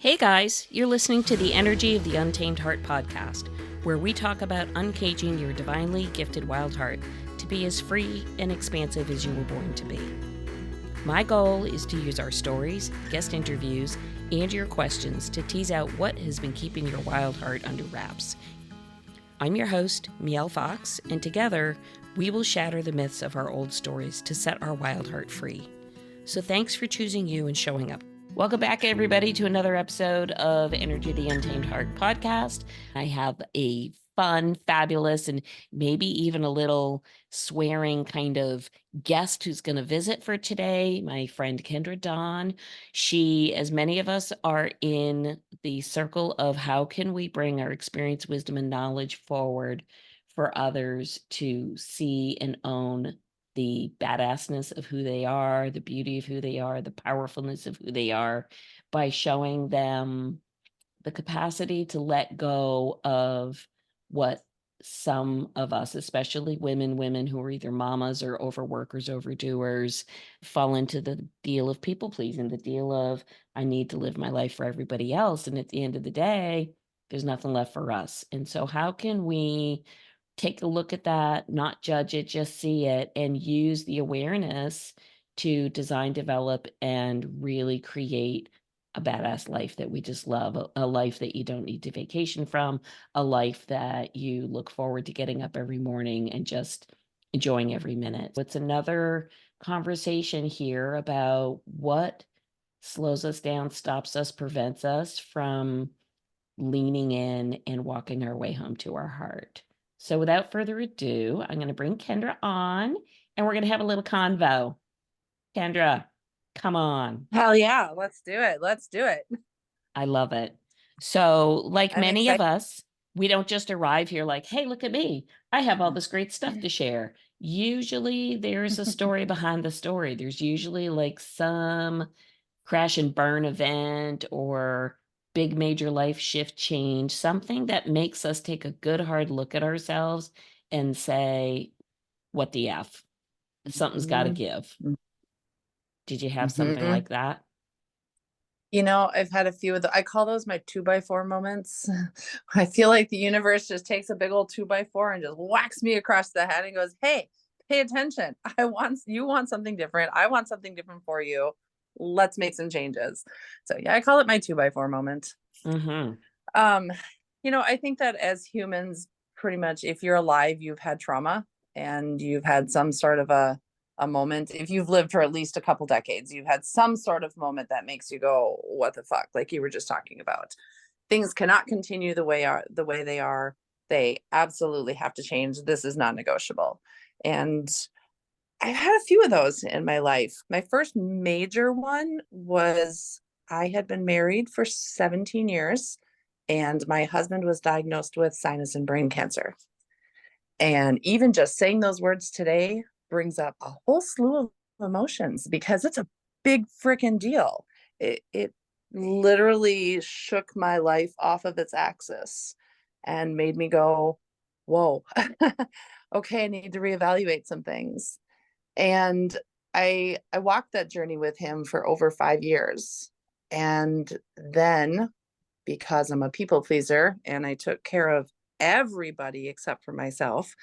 Hey guys, you're listening to the Energy of the Untamed Heart podcast, where we talk about uncaging your divinely gifted wild heart to be as free and expansive as you were born to be. My goal is to use our stories, guest interviews, and your questions to tease out what has been keeping your wild heart under wraps. I'm your host, Mielle Fox, and together we will shatter the myths of our old stories to set our wild heart free. So thanks for choosing you and showing up. Welcome back, everybody, to another episode of Energy of the Untamed Heart podcast. I have a fun, fabulous, and maybe even a little swearing kind of guest who's going to visit for today, my friend Kendra Dawn. She, as many of us, are in the circle of how can we bring our experience, wisdom, and knowledge forward for others to see and own the badassness of who they are, the beauty of who they are, the powerfulness of who they are, by showing them the capacity to let go of what some of us, especially women who are either mamas or overworkers, overdoers, fall into the deal of people pleasing, the deal of I need to live my life for everybody else. And at the end of the day, there's nothing left for us. And so how can we take a look at that, not judge it, just see it, and use the awareness to design, develop, and really create a badass life that we just love, a life that you don't need to vacation from, a life that you look forward to getting up every morning and just enjoying every minute. It's another conversation here about what slows us down, stops us, prevents us from leaning in and walking our way home to our heart. So without further ado, I'm going to bring Kendra on and we're going to have a little convo. Kendra, come on. Hell yeah, let's do it. Let's do it. I love it. So, like I'm many of excited. us, we don't just arrive here like, hey, look at me. I have all this great stuff to share. Usually there's a story behind the story. There's usually like some crash and burn event or big major life shift change, something that makes us take a good hard look at ourselves and say, what the F? Something's got to give. Did you have something Mm-hmm. like that? I've had a few of the, I call those my 2x4 moments. I feel like the universe just takes a big old 2x4 and just whacks me across the head and goes, hey, pay attention. You want something different. I want something different for you. Let's make some changes. So yeah, I call it my 2x4 moment. Mm-hmm. Um, I think that as humans, pretty much if you're alive, you've had trauma and you've had some sort of a moment. If you've lived for at least a couple decades, you've had some sort of moment that makes you go, what the fuck? Like you were just talking about. Things cannot continue the way they are. They absolutely have to change. This is non-negotiable. And I've had a few of those in my life. My first major one was I had been married for 17 years and my husband was diagnosed with sinus and brain cancer. And even just saying those words today brings up a whole slew of emotions because it's a big freaking deal. It literally shook my life off of its axis and made me go, whoa, okay, I need to reevaluate some things. And I walked that journey with him for over 5 years. And then because I'm a people pleaser and I took care of everybody except for myself,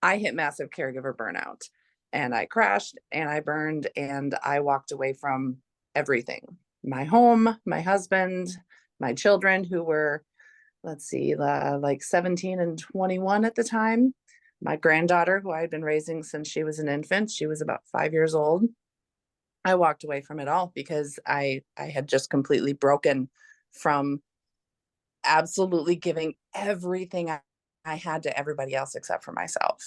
I hit massive caregiver burnout and I crashed and I burned and I walked away from everything. My home, my husband, my children who were, let's see, like 17 and 21 at the time. My granddaughter, who I had been raising since she was an infant, she was about 5 years old. I walked away from it all because I had just completely broken from absolutely giving everything I had to everybody else except for myself.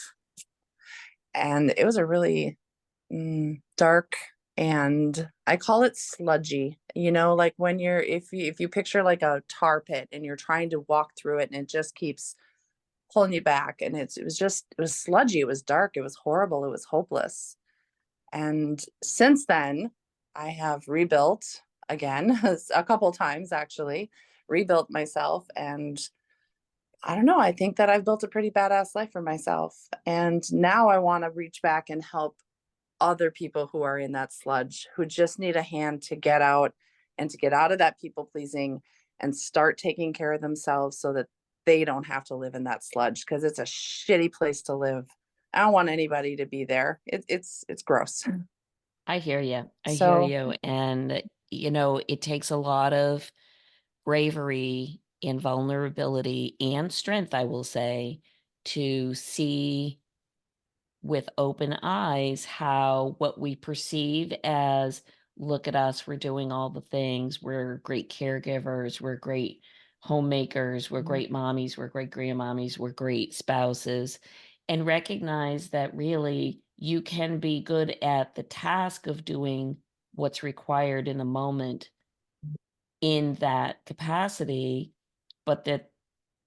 And it was a really dark, and I call it sludgy, like when if you picture like a tar pit and you're trying to walk through it and it just keeps pulling you back, and it was sludgy, it was dark, it was horrible, it was hopeless. And since then, I have rebuilt again a couple times actually, rebuilt myself. And I don't know, I think that I've built a pretty badass life for myself. And now I want to reach back and help other people who are in that sludge, who just need a hand to get out and to get out of that people pleasing and start taking care of themselves so that they don't have to live in that sludge, because it's a shitty place to live. I don't want anybody to be there. It's gross. I hear you. I hear So, you. And, it takes a lot of bravery and vulnerability and strength, I will say, to see with open eyes how what we perceive as, look at us, we're doing all the things, we're great caregivers, we're great homemakers, we're great mommies, we're great grandmommies, we're great spouses, and recognize that really you can be good at the task of doing what's required in the moment in that capacity, but that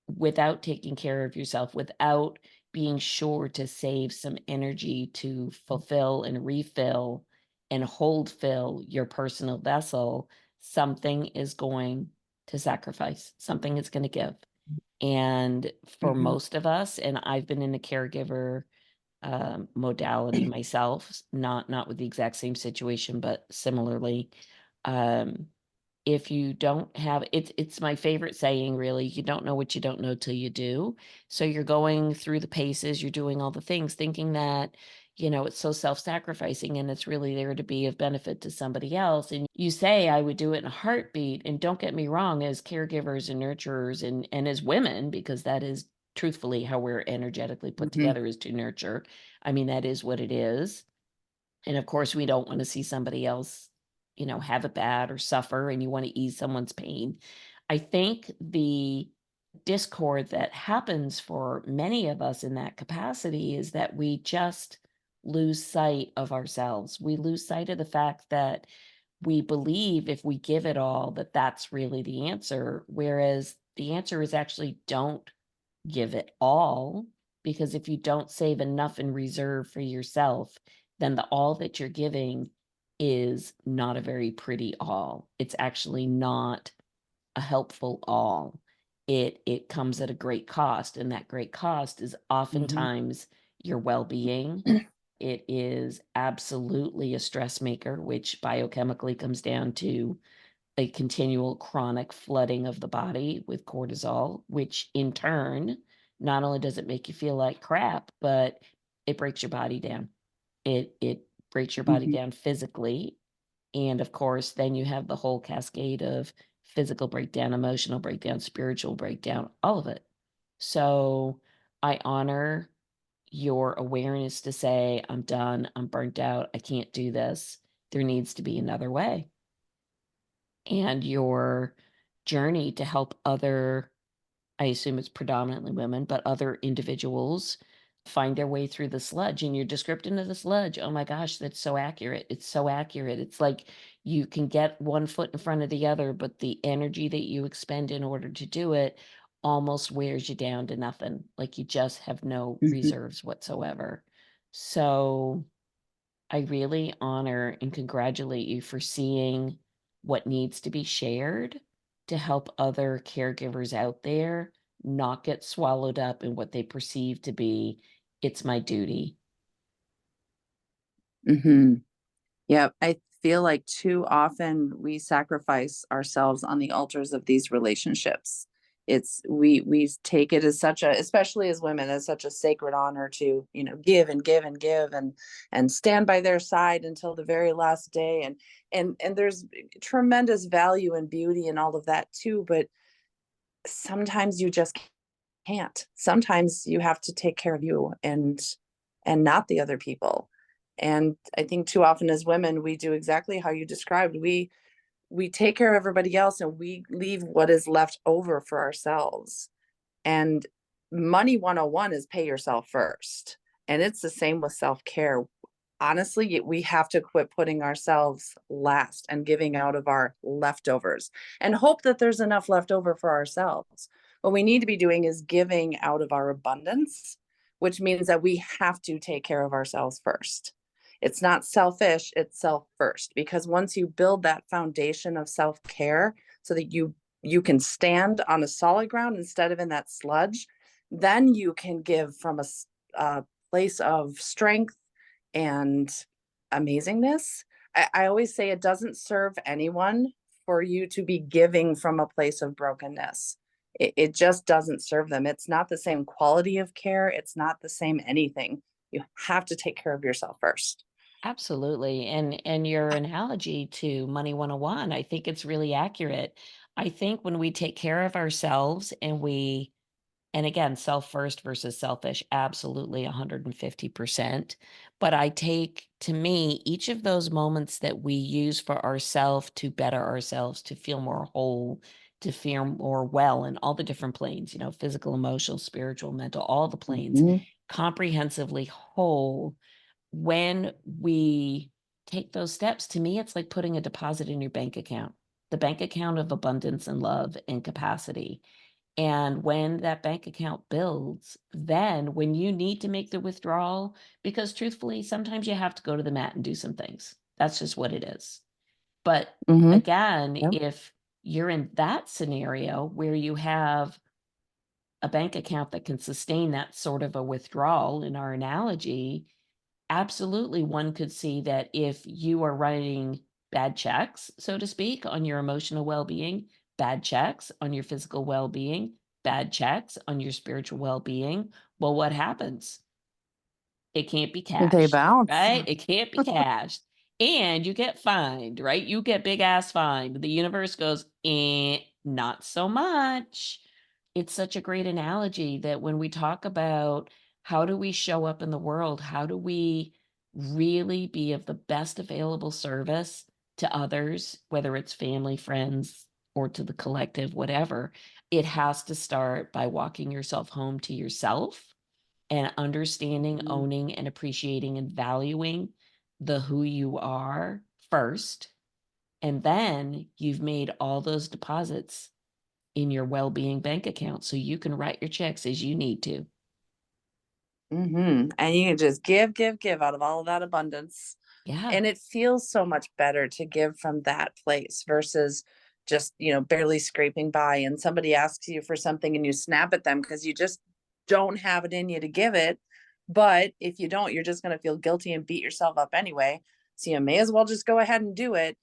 without taking care of yourself, without being sure to save some energy to fulfill and refill and hold fill your personal vessel, something is going to sacrifice, something is going to give. And for mhm, most of us, and I've been in a caregiver modality myself, not with the exact same situation, but similarly, um, if you don't have it's my favorite saying, really, you don't know what you don't know till you do. So you're going through the paces, you're doing all the things thinking that, it's so self-sacrificing and it's really there to be of benefit to somebody else. And you say, I would do it in a heartbeat. And don't get me wrong, as caregivers and nurturers and as women, because that is truthfully how we're energetically put mhm, together, is to nurture. I mean, that is what it is. And of course, we don't want to see somebody else, have it bad or suffer, and you want to ease someone's pain. I think the discord that happens for many of us in that capacity is that we just lose sight of ourselves. We lose sight of the fact that we believe if we give it all, that that's really the answer. Whereas the answer is actually don't give it all, because if you don't save enough in reserve for yourself, then the all that you're giving is not a very pretty all. It's actually not a helpful all. It comes at a great cost, and that great cost is mhm, oftentimes your well-being. It is absolutely a stress maker, which biochemically comes down to a continual chronic flooding of the body with cortisol, which in turn, not only does it make you feel like crap, but it breaks your body down. It breaks your body mhm, down physically. And of course, then you have the whole cascade of physical breakdown, emotional breakdown, spiritual breakdown, all of it. So I honor your awareness to say, I'm done, I'm burnt out, I can't do this. There needs to be another way, and your journey to help other, I assume it's predominantly women, but other individuals find their way through the sludge. And your description of the sludge, oh my gosh, that's so accurate. It's so accurate. It's like you can get one foot in front of the other, but the energy that you expend in order to do it almost wears you down to nothing. Like you just have no mhm, reserves whatsoever. So I really honor and congratulate you for seeing what needs to be shared to help other caregivers out there not get swallowed up in what they perceive to be, it's my duty. mhm. Yeah, I feel like too often we sacrifice ourselves on the altars of these relationships. We take it as such a, especially as women, as such a sacred honor to, give and give and give and stand by their side until the very last day. And there's tremendous value and beauty in all of that too, but sometimes you just can't. Sometimes you have to take care of you and not the other people. And I think too often as women, we do exactly how you described. We take care of everybody else and we leave what is left over for ourselves. And money 101 is pay yourself first. And it's the same with self-care. Honestly, we have to quit putting ourselves last and giving out of our leftovers and hope that there's enough left over for ourselves. What we need to be doing is giving out of our abundance, which means that we have to take care of ourselves first. It's not selfish, it's self first, because once you build that foundation of self-care so that you can stand on a solid ground instead of in that sludge, then you can give from a place of strength and amazingness. I always say it doesn't serve anyone for you to be giving from a place of brokenness. It just doesn't serve them. It's not the same quality of care. It's not the same anything. You have to take care of yourself first. Absolutely. And your analogy to Money 101, I think it's really accurate. I think when we take care of ourselves and again, self first versus selfish, absolutely 150%. But to me, each of those moments that we use for ourselves to better ourselves, to feel more whole, to feel more well in all the different planes, physical, emotional, spiritual, mental, all the planes, Mhm. comprehensively whole. When we take those steps, to me, it's like putting a deposit in your bank account, the bank account of abundance and love and capacity. And when that bank account builds, then when you need to make the withdrawal, because truthfully, sometimes you have to go to the mat and do some things. That's just what it is. But Mhm. again, Yep. if you're in that scenario where you have a bank account that can sustain that sort of a withdrawal in our analogy, absolutely one could see that if you are writing bad checks, so to speak, on your emotional well-being, bad checks on your physical well-being, bad checks on your spiritual well-being, well, what happens? It can't be They cashed, bounce. right? It can't be cashed. And you get fined, right? You get big ass fined. The universe goes, not so much. It's such a great analogy that when we talk about how do we show up in the world, how do we really be of the best available service to others, whether it's family, friends, or to the collective, whatever, it has to start by walking yourself home to yourself and understanding, Mhm. owning, and appreciating and valuing the who you are first. And then you've made all those deposits in your well-being bank account so you can write your checks as you need to. And you can just give, give, give out of all of that abundance. Yeah, And it feels so much better to give from that place versus just, barely scraping by and somebody asks you for something and you snap at them because you just don't have it in you to give it. But if you don't, you're just going to feel guilty and beat yourself up anyway. So you may as well just go ahead and do it.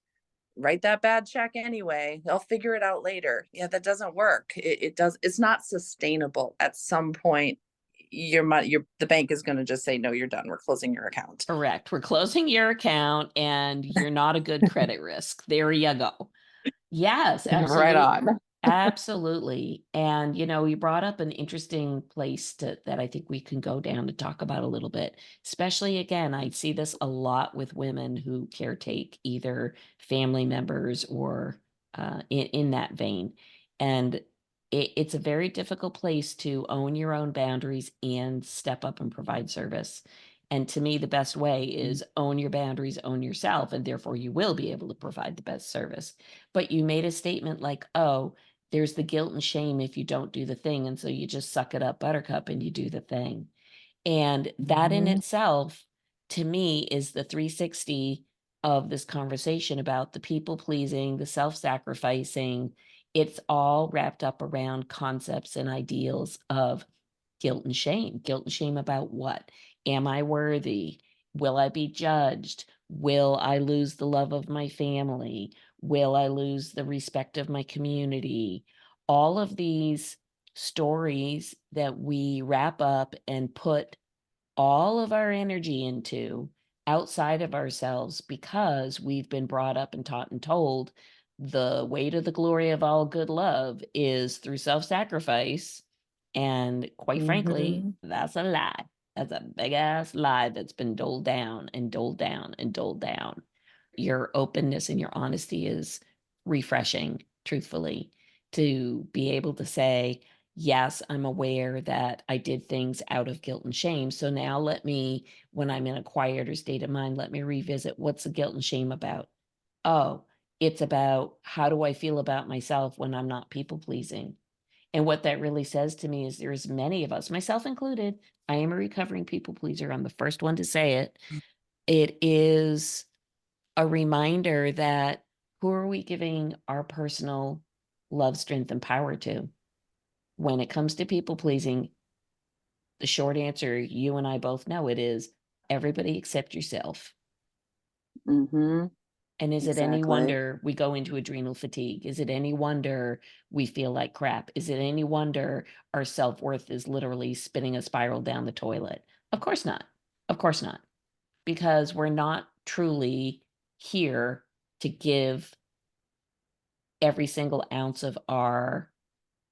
Write that bad check anyway. They'll figure it out later. Yeah, that doesn't work. It does. It's not sustainable. At some point, your money, the bank is going to just say, no, you're done. We're closing your account. correct. We're closing your account and you're not a good credit risk. There you go. Yes, Right absolutely. on. Absolutely. And you brought up an interesting place that I think we can go down to talk about a little bit. Especially again, I see this a lot with women who caretake either family members or in that vein. And it's a very difficult place to own your own boundaries and step up and provide service. And to me, the best way is own your boundaries, own yourself, and therefore you will be able to provide the best service. But you made a statement like, oh, there's the guilt and shame if you don't do the thing. And so you just suck it up, buttercup, and you do the thing. And that in Mhm. itself, to me, is the 360 of this conversation about the people pleasing, the self sacrificing. It's all wrapped up around concepts and ideals of guilt and shame. Guilt and shame about what? Am I worthy? Will I be judged? Will I lose the love of my family? Will I lose the respect of my community? All of these stories that we wrap up and put all of our energy into outside of ourselves because we've been brought up and taught and told the way to the glory of all good love is through self-sacrifice. And quite frankly, Mhm. that's a lie. That's a big ass lie that's been doled down and doled down and doled down. Your openness and your honesty is refreshing, truthfully, to be able to say, yes, I'm aware that I did things out of guilt and shame. So now when I'm in a quieter state of mind, let me revisit what's the guilt and shame about? Oh, it's about how do I feel about myself when I'm not people pleasing? And what that really says to me is there's many of us, myself included, I am a recovering people pleaser. I'm the first one to say it. It is a reminder that who are we giving our personal love, strength, and power to? When it comes to people pleasing, the short answer, you and I both know it is everybody except yourself. Mhm. And is it any Exactly. wonder we go into adrenal fatigue? Is it any wonder we feel like crap? Is it any wonder our self-worth is literally spinning a spiral down the toilet? Of course not. Of course not. Because we're not truly here to give every single ounce of our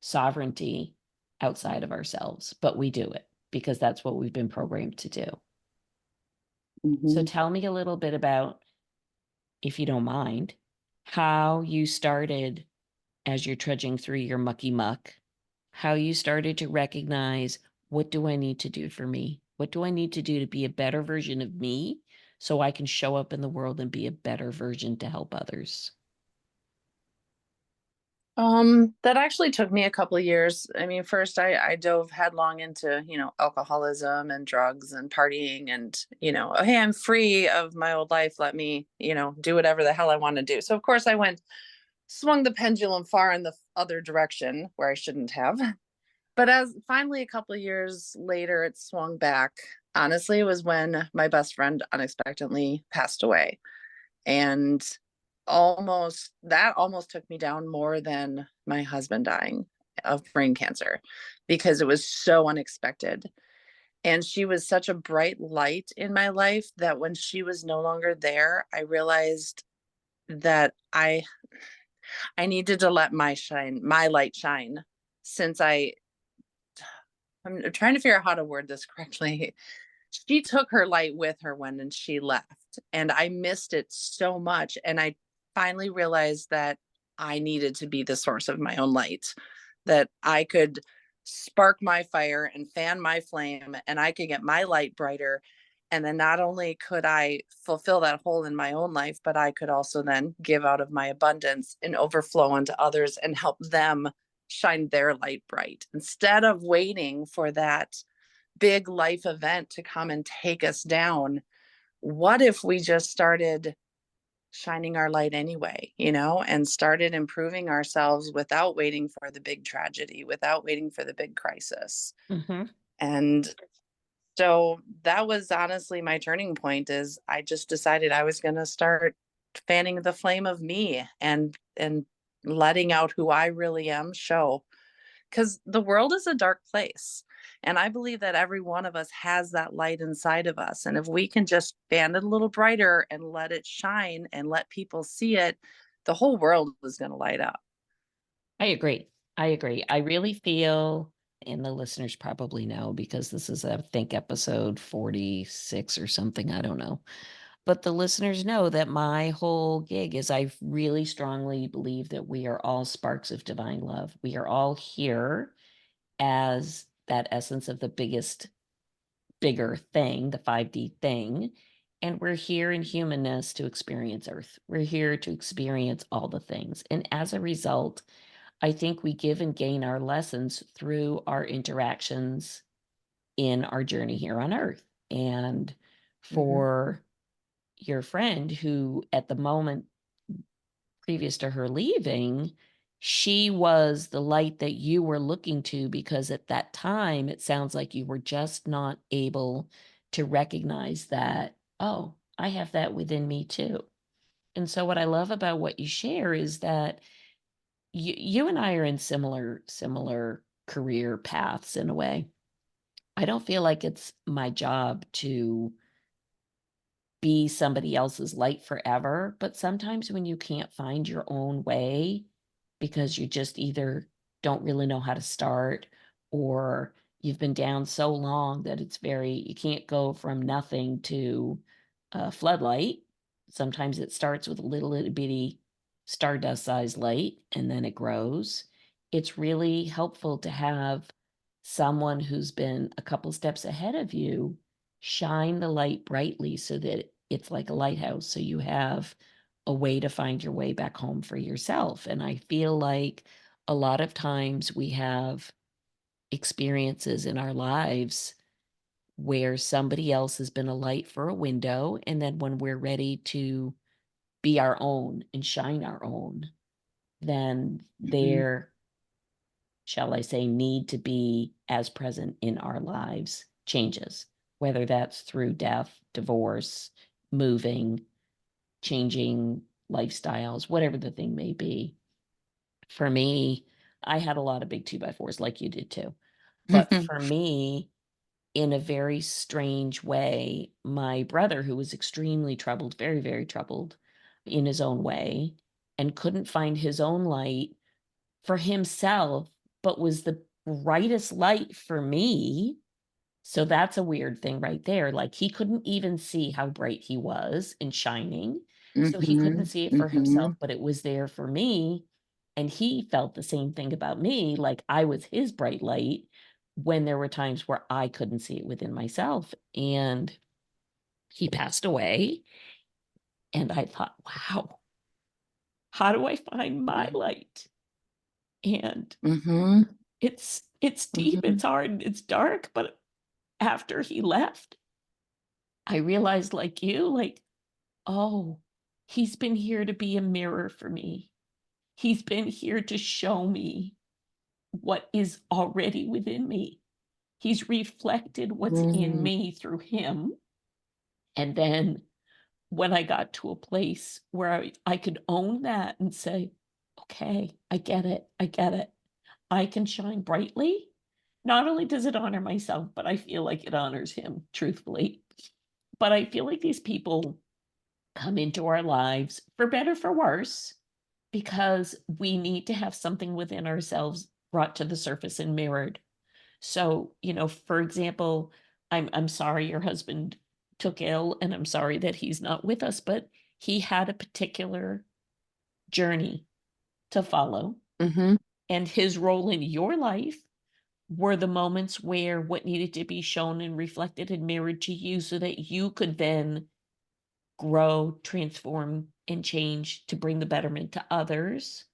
sovereignty outside of ourselves, but we do it because that's what we've been programmed to do. So Hmm. tell me a little bit about, if you don't mind, how you started as you're trudging through your mucky muck, how you started to recognize, what do I need to do for me? What do I need to do to be a better version of me so I can show up in the world and be a better version to help others? That actually took me a couple of years. I mean, first I dove headlong into, alcoholism and drugs and partying and, "Oh, hey, I'm free of my old life. Let me, do whatever the hell I want to do." So of course I swung the pendulum far in the other direction where I shouldn't have. But as finally a couple of years later it swung back. Honestly, it was when my best friend unexpectedly passed away. And almost took me down more than my husband dying of brain cancer, because it was so unexpected. And she was such a bright light in my life that when she was no longer there, I realized that I needed to let my light shine. Since I'm trying to figure out how to word this correctly. She took her light with her when she left, and I missed it so much. And I finally realized that I needed to be the source of my own light, that I could spark my fire and fan my flame, and I could get my light brighter. And then not only could I fulfill that hole in my own life, but I could also then give out of my abundance and overflow onto others and help them shine their light bright instead of waiting for that big life event to come and take us down. What if we just started shining our light anyway, and started improving ourselves without waiting for the big tragedy, without waiting for the big crisis? Mm-hmm. And so that was honestly my turning point. Is I just decided I was going to start fanning the flame of me and letting out who I really am show, because the world is a dark place. And I believe that every one of us has that light inside of us. And if we can just fan it a little brighter and let it shine and let people see it, the whole world is going to light up. I agree. I agree. I really feel, and the listeners probably know because this is, I think, episode 46 or something. I don't know. But the listeners know that my whole gig is, I really strongly believe that we are all sparks of divine love. We are all here as that essence of the bigger thing, the 5D thing. And we're here in humanness to experience Earth. We're here to experience all the things. And as a result, I think we give and gain our lessons through our interactions in our journey here on Earth. And Hmm. for your friend who, at the moment previous to her leaving, she was the light that you were looking to, because at that time, it sounds like you were just not able to recognize that, oh, I have that within me too. And so, what I love about what you share is that you and I are in similar career paths in a way. I don't feel like it's my job to be somebody else's light forever, but sometimes when you can't find your own way because you just either don't really know how to start, or you've been down so long that you can't go from nothing to a floodlight. Sometimes it starts with a little itty bitty stardust sized light and then it grows. It's really helpful to have someone who's been a couple steps ahead of you shine the light brightly so that it's like a lighthouse. So you have a way to find your way back home for yourself. And I feel like a lot of times we have experiences in our lives where somebody else has been a light for a window. And then when we're ready to be our own and shine our own, then Hmm. their, shall I say, need to be as present in our lives changes, whether that's through death, divorce, moving, changing lifestyles, whatever the thing may be. For me, I had a lot of big 2x4s like you did too. But for me, in a very strange way, my brother, who was extremely troubled, very, very troubled in his own way, and couldn't find his own light for himself, but was the brightest light for me. So that's a weird thing right there. Like he couldn't even see how bright he was and shining. So he couldn't see it for himself, but it was there for me. And he felt the same thing about me. Like I was his bright light when there were times where I couldn't see it within myself. And he passed away. And I thought, wow, how do I find my light? And it's deep, it's hard, it's dark, but after he left, I realized like you, like, oh, he's been here to be a mirror for me. He's been here to show me what is already within me. He's reflected what's in me through him. And then when I got to a place where I could own that and say, okay, I get it. I get it. I can shine brightly. Not only does it honor myself, but I feel like it honors him, truthfully. But I feel like these people come into our lives for better, for worse, because we need to have something within ourselves brought to the surface and mirrored. So, for example, I'm sorry your husband took ill, and I'm sorry that he's not with us, but he had a particular journey to follow. And his role in your life were the moments where what needed to be shown and reflected and mirrored to you so that you could then grow, transform, and change to bring the betterment to others.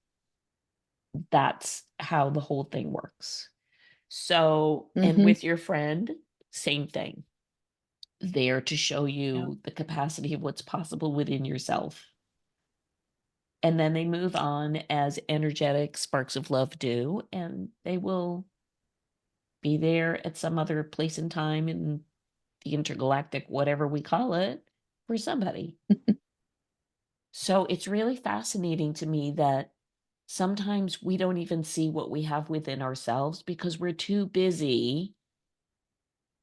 That's how the whole thing works. So, and with your friend, same thing. There to show you the capacity of what's possible within yourself. And then they move on as energetic sparks of love do, and they will be there at some other place and time in the intergalactic, whatever we call it, for somebody. So it's really fascinating to me that sometimes we don't even see what we have within ourselves because we're too busy,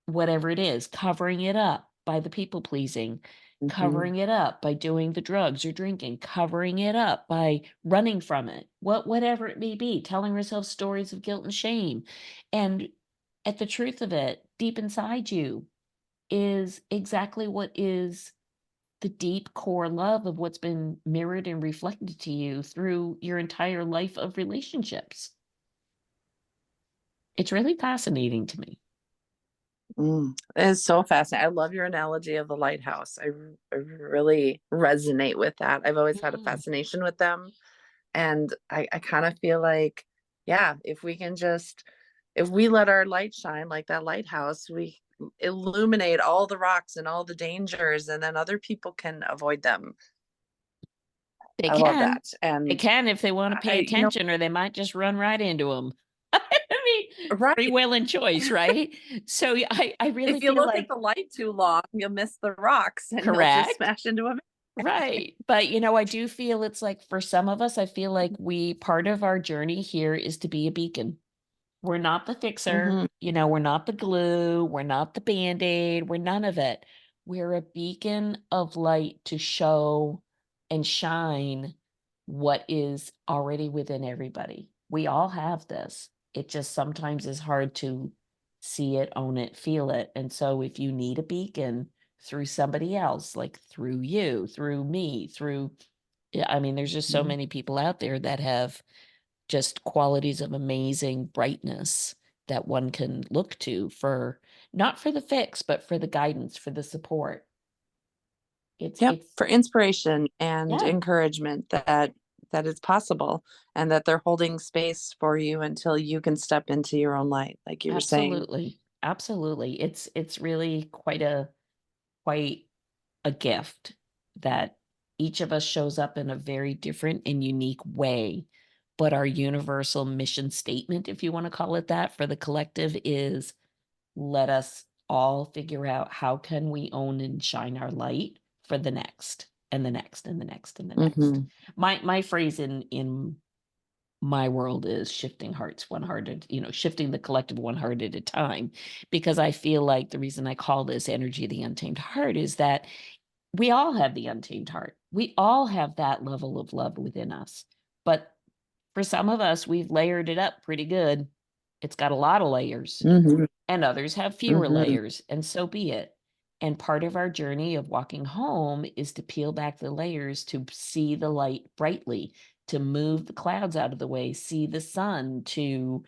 whatever it is, covering it up by the people pleasing, covering it up by doing the drugs or drinking, covering it up by running from it, whatever it may be, telling ourselves stories of guilt and shame. And at the truth of it, deep inside you is exactly what is the deep core love of what's been mirrored and reflected to you through your entire life of relationships. It's really fascinating to me. It's so fascinating. I love your analogy of the lighthouse. I really resonate with that. I've always had a fascination with them. And I kind of feel like, yeah, if we let our light shine like that lighthouse, we illuminate all the rocks and all the dangers, and then other people can avoid them. They I love can. that. They And can if they want to pay I, attention, or they might just run right into them. I mean, free right. will and choice, right? So I really If you feel look at like the light too long, you'll miss the rocks and you'll just correct. smash into them. Right. But, I do feel it's like for some of us, I feel like part of our journey here is to be a beacon. We're not the fixer, we're not the glue, we're not the Band-Aid, we're none of it. We're a beacon of light to show and shine what is already within everybody. We all have this. It just sometimes is hard to see it, own it, feel it. And so if you need a beacon through somebody else, like through you, through me, I mean, there's just so many people out there that have just qualities of amazing brightness that one can look to for not for the fix, but for the guidance, for the support. Yep, It's for inspiration and yeah, encouragement that it's possible, and that they're holding space for you until you can step into your own light, like you were saying. absolutely. Absolutely. It's really quite a gift that each of us shows up in a very different and unique way. But our universal mission statement, if you want to call it that, for the collective is let us all figure out how can we own and shine our light for the next. and the next and the next and the next. Mm-hmm. My phrase in my world is shifting hearts one heart at, shifting the collective one heart at a time, because I feel like the reason I call this energy of the untamed heart is that we all have the untamed heart. We all have that level of love within us. But for some of us, we've layered it up pretty good. It's got a lot of layers, Mm-hmm. and others have fewer Mm-hmm. layers, and so be it. And part of our journey of walking home is to peel back the layers, to see the light brightly, to move the clouds out of the way, see the sun, to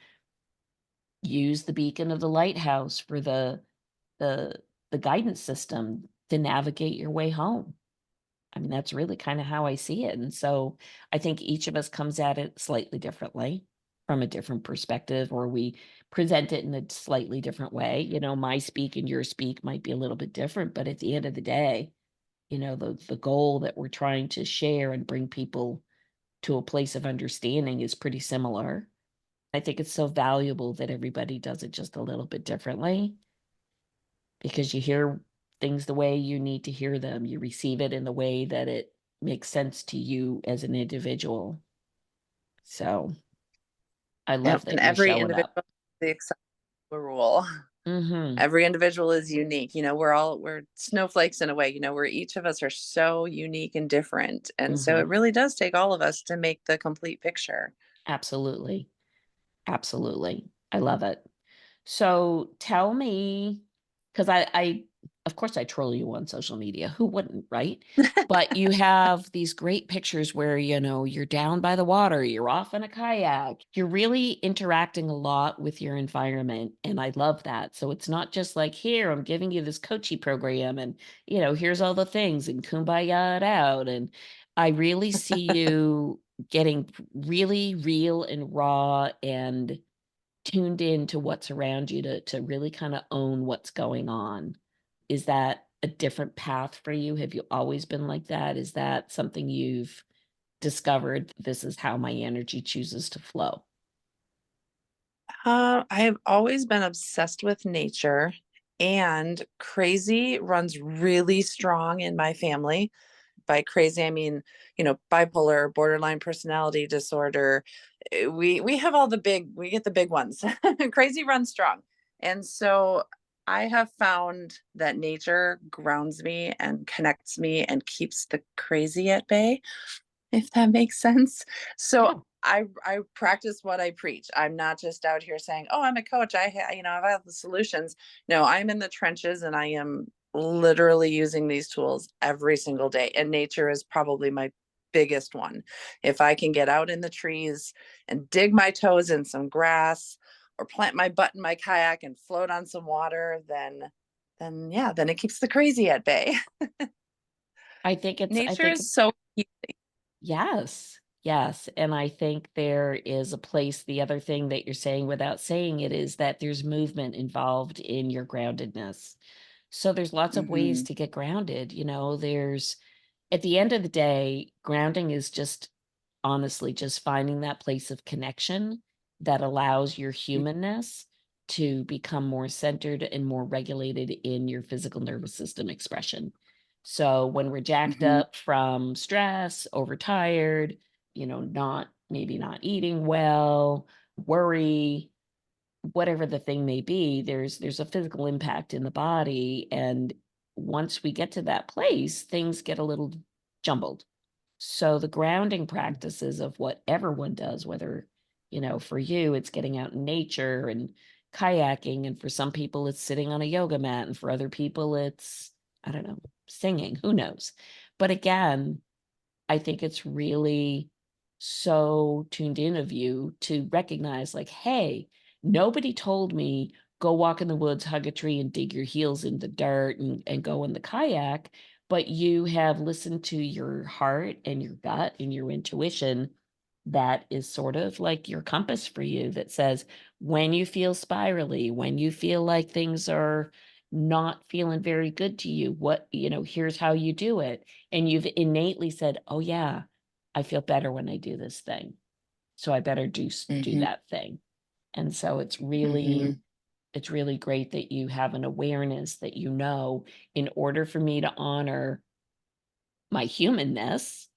use the beacon of the lighthouse for the the guidance system to navigate your way home. I mean, that's really kind of how I see it. And so I think each of us comes at it slightly differently, from a different perspective, or we present it in a slightly different way. My speak and your speak might be a little bit different, but at the end of the day, the goal that we're trying to share and bring people to a place of understanding is pretty similar. I think it's so valuable that everybody does it just a little bit differently, because you hear things the way you need to hear them. You receive it in the way that it makes sense to you as an individual. So I Yep. love And that you're every showing individual up. has the exception to the rule. Mhm. Every individual is unique. We're snowflakes in a way. We're each of us are so unique and different. And so it Mhm. really does take all of us to make the complete picture. Absolutely. Absolutely. I love it. So tell me, because of course, I troll you on social media. Who wouldn't, right? But you have these great pictures where, you're down by the water, you're off in a kayak, you're really interacting a lot with your environment. And I love that. So it's not just like, here, I'm giving you this coachy program and, here's all the things and kumbaya it out. And I really see you getting really real and raw and tuned in to what's around you, to really kinda own what's going on. Is that a different path for you? Have you always been like that? Is that something you've discovered, "This is how my energy chooses to flow"? I have always been obsessed with nature, and crazy runs really strong in my family. By crazy, I mean, bipolar, borderline personality disorder. We have we get the big ones. Crazy runs strong. And so I have found that nature grounds me and connects me and keeps the crazy at bay, if that makes sense. So Yeah. I practice what I preach. I'm not just out here saying, "Oh, I'm a coach. I've got the solutions." No, I'm in the trenches and I am literally using these tools every single day. And nature is probably my biggest one. If I can get out in the trees and dig my toes in some grass or plant my butt in my kayak and float on some water, then yeah, then it keeps the crazy at bay. I Nature think is so Yes. Yes, and I think there is a place. The other thing that you're saying without saying it is that there's movement involved in your groundedness. So there's lots of ways Mhm. to get grounded. There's At the end of the day, grounding is just honestly just finding that place of connection that allows your humanness to become more centered and more regulated in your physical nervous system expression. So when we're jacked Mhm. up from stress, overtired, not eating well, worry, whatever the thing may be, there's a physical impact in the body. And once we get to that place, things get a little jumbled. So the grounding practices of what everyone does, whether, for you, it's getting out in nature and kayaking, and for some people it's sitting on a yoga mat, and for other people it's, I don't know, singing, who knows. But again, I think it's really so tuned in of you to recognize, like, hey, nobody told me go walk in the woods, hug a tree, and dig your heels in the dirt and go in the kayak. But you have listened to your heart and your gut and your intuition. That is sort of like your compass for you, that says when you feel spirally, when you feel like things are not feeling very good to you, here's how you do it. And you've innately said, "Oh, yeah, I feel better when I do this thing, so I better do Mhm. that thing." And so Mhm. it's really great that you have an awareness that, in order for me to honor my humanness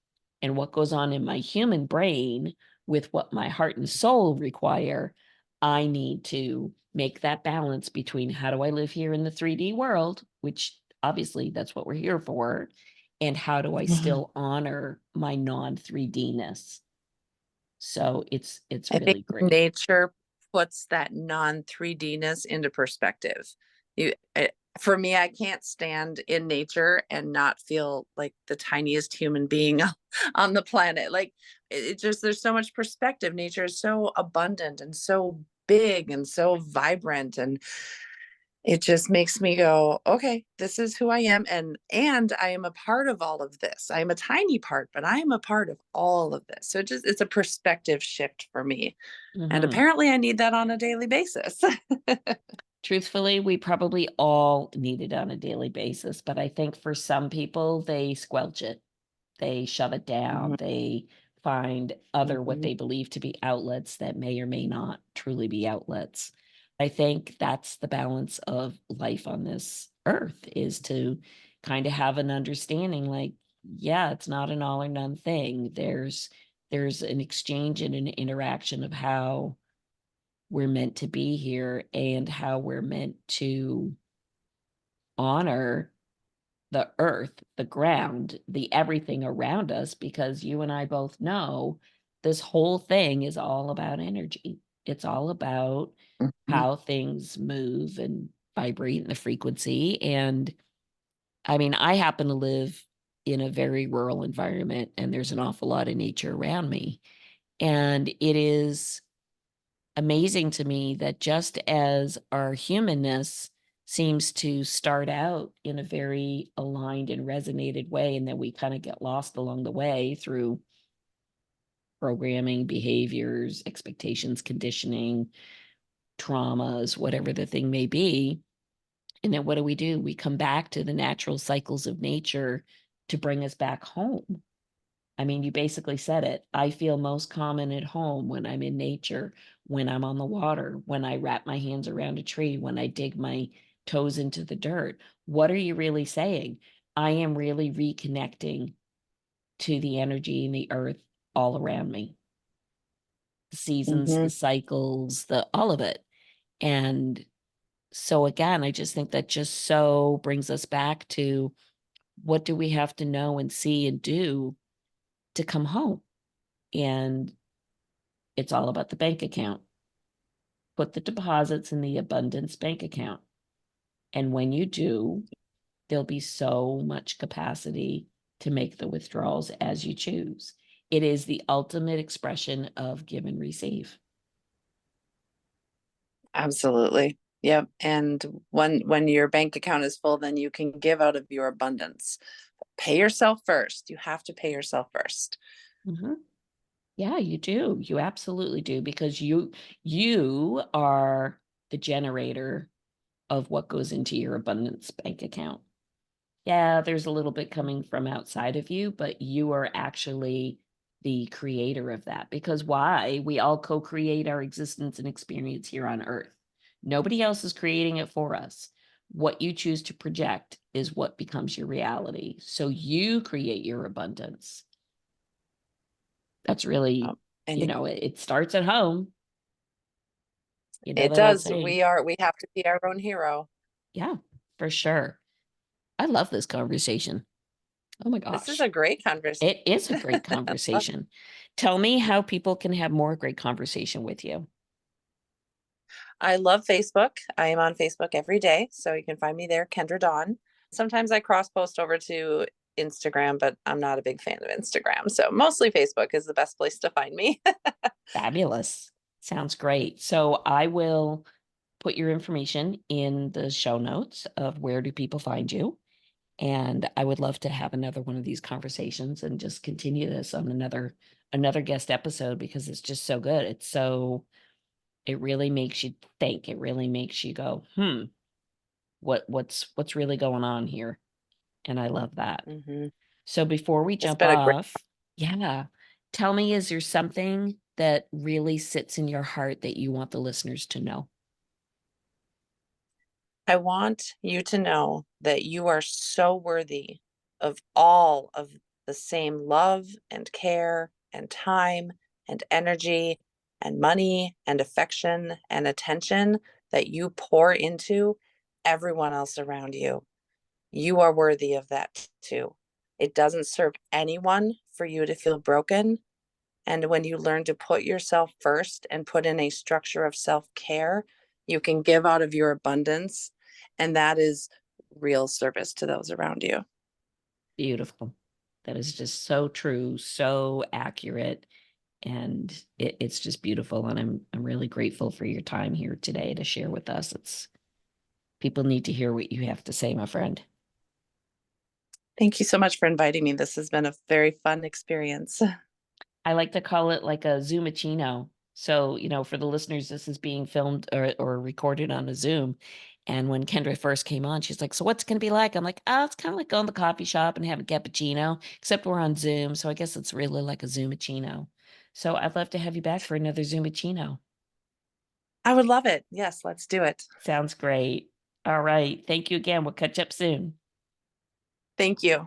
and what goes on in my human brain with what my heart and soul require, I need to make that balance between how do I live here in the 3D world, which obviously that's what we're here for, and how do I still honor my non 3D-ness. So it's I think really great. nature puts that non-3D-ness into perspective. For me, I can't stand in nature and not feel like the tiniest human being on the planet. Like it just, there's so much perspective. Nature is so abundant and so big and so vibrant, and it just makes me go, okay, this is who I am, and I am a part of all of this. I am a tiny part, but I am a part of all of this. So it's a perspective shift for me, and Mhm. apparently I need that on a daily basis. Truthfully, we probably all need it on a daily basis, but I think for some people, they squelch it. They shove it down. Mhm, They find other what mhm, they believe to be outlets that may or may not truly be outlets. I think that's the balance of life on this earth, is to kind of have an understanding like, yeah, it's not an all or none thing. There's an exchange and an interaction of how we're meant to be here and how we're meant to honor the earth, the ground, the everything around us, because you and I both know this whole thing is all about energy. It's all about mhm. how things move and vibrate in the frequency. And I mean, I happen to live in a very rural environment and there's an awful lot of nature around me. And it is amazing to me that just as our humanness seems to start out in a very aligned and resonated way, and then we kind of get lost along the way through programming, behaviors, expectations, conditioning, traumas, whatever the thing may be. And then what do? We come back to the natural cycles of nature to bring us back home. I mean, you basically said it. I feel most common at home when I'm in nature, when I'm on the water, when I wrap my hands around a tree, when I dig my toes into the dirt. What are you really saying? I am really reconnecting to the energy in the earth all around me, the seasons, the Mhm. cycles, the all of it. And so again, I just think that just so brings us back to what do we have to know and see and do to come home? And it's all about the bank account. Put the deposits in the abundance bank account. And when you do, there'll be so much capacity to make the withdrawals as you choose. It is the ultimate expression of give and receive. Absolutely. Yep. And when your bank account is full, then you can give out of your abundance. Pay yourself first. You have to pay yourself first. Mhm. Yeah, you do. You absolutely do, because you are the generator of what goes into your abundance bank account. Yeah, there's a little bit coming from outside of you, but you are actually the creator of that. Because why? We all co create our existence and experience here on earth. Nobody else is creating it for us. What you choose to project is what becomes your reality. So you create your abundance. That's really, Um, and it starts at home. You know it that old does. saying. We have to be our own hero. Yeah, for sure. I love this conversation. Oh my This is gosh. a great conversation. It is a great conversation. Tell me how people can have more great conversation with you. I love Facebook. I am on Facebook every day, so you can find me there, Kendra Dawn. Sometimes I cross post over to Instagram, but I'm not a big fan of Instagram. So mostly Facebook is the best place to find me. Fabulous. Sounds great. So I will put your information in the show notes of where do people find you. And I would love to have another one of these conversations and just continue this on another guest episode, because it's just so good. It really makes you think. It really makes you go, what's really going on here? And I love that. Mhm. So before we It's jump been a great. off, yeah, tell me, is there something that really sits in your heart that you want the listeners to know? I want you to know that you are so worthy of all of the same love and care and time and energy and money and affection and attention that you pour into everyone else around you. You are worthy of that too. It doesn't serve anyone for you to feel broken. And when you learn to put yourself first and put in a structure of self-care, you can give out of your abundance. And that is real service to those around you. Beautiful. That is just so true, so accurate, and it's just beautiful. And I'm really grateful for your time here today to share with us. It's people need to hear what you have to say, my friend. Thank you so much for inviting me. This has been a very fun experience. I like to call it like a Zoomachino. So, for the listeners, this is being filmed or recorded on a Zoom. And when Kendra first came on, she's like, "So what's it going to be like?" I'm like, "Oh, it's kind of like going to the coffee shop and have a cappuccino, except we're on Zoom. So I guess it's really like a Zoomachino." So I'd love to have you back for another Zoomachino. I would love it. Yes, let's do it. Sounds great. All right. Thank you again. We'll catch up soon. Thank you.